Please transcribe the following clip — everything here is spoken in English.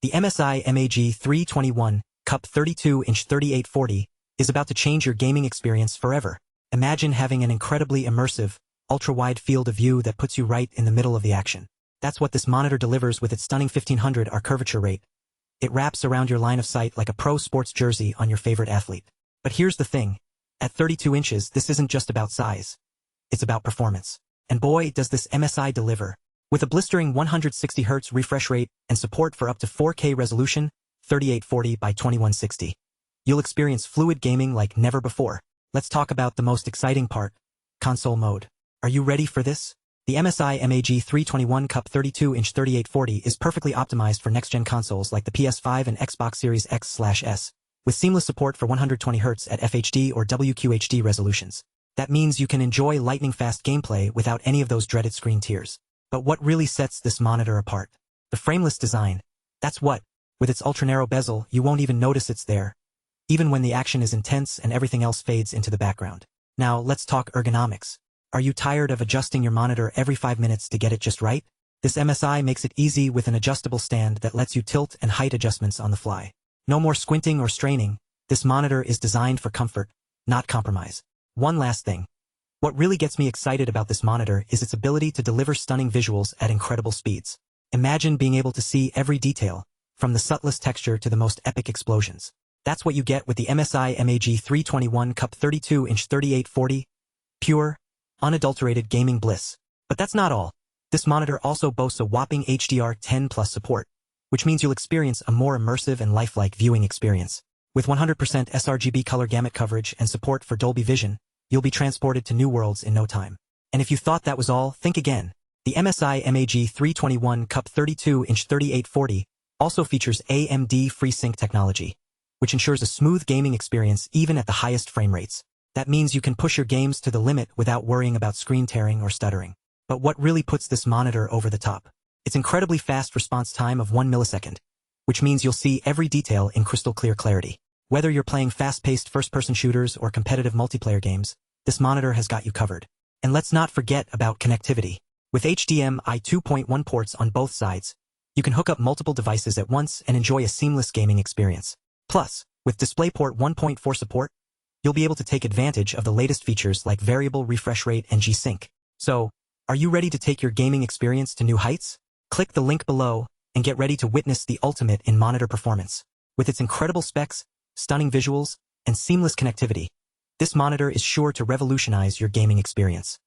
The MSI MAG321CUP 32-inch 3840 is about to change your gaming experience forever. Imagine having an incredibly immersive, ultra-wide field of view that puts you right in the middle of the action. That's what this monitor delivers with its stunning 1500R curvature rate. It wraps around your line of sight like a pro sports jersey on your favorite athlete. But here's the thing. At 32 inches, this isn't just about size. It's about performance. And boy, does this MSI deliver. With a blistering 160Hz refresh rate and support for up to 4K resolution, 3840 by 2160. You'll experience fluid gaming like never before. Let's talk about the most exciting part, console mode. Are you ready for this? The MSI MAG321CUP 32-inch 3840 is perfectly optimized for next-gen consoles like the PS5 and Xbox Series X/S, with seamless support for 120Hz at FHD or WQHD resolutions. That means you can enjoy lightning-fast gameplay without any of those dreaded screen tears. But what really sets this monitor apart? The frameless design. That's what. With its ultra-narrow bezel, you won't even notice it's there, even when the action is intense and everything else fades into the background. Now, let's talk ergonomics. Are you tired of adjusting your monitor every 5 minutes to get it just right? This MSI makes it easy with an adjustable stand that lets you tilt and height adjustments on the fly. No more squinting or straining. This monitor is designed for comfort, not compromise. One last thing. What really gets me excited about this monitor is its ability to deliver stunning visuals at incredible speeds. Imagine being able to see every detail, from the subtlest texture to the most epic explosions. That's what you get with the MSI MAG321CUP 32-inch 3840. Pure, unadulterated gaming bliss. But that's not all. This monitor also boasts a whopping HDR10+ support, which means you'll experience a more immersive and lifelike viewing experience. With 100% sRGB color gamut coverage and support for Dolby Vision, you'll be transported to new worlds in no time. And if you thought that was all, think again. The MSI MAG321CUP 32-inch 3840 also features AMD FreeSync technology, which ensures a smooth gaming experience even at the highest frame rates. That means you can push your games to the limit without worrying about screen tearing or stuttering. But what really puts this monitor over the top? Its incredibly fast response time of 1 millisecond, which means you'll see every detail in crystal clear clarity. Whether you're playing fast-paced first-person shooters or competitive multiplayer games, this monitor has got you covered. And let's not forget about connectivity. With HDMI 2.1 ports on both sides, you can hook up multiple devices at once and enjoy a seamless gaming experience. Plus, with DisplayPort 1.4 support, you'll be able to take advantage of the latest features like variable refresh rate and G-Sync. So, are you ready to take your gaming experience to new heights? Click the link below and get ready to witness the ultimate in monitor performance. With its incredible specs, stunning visuals, and seamless connectivity, this monitor is sure to revolutionize your gaming experience.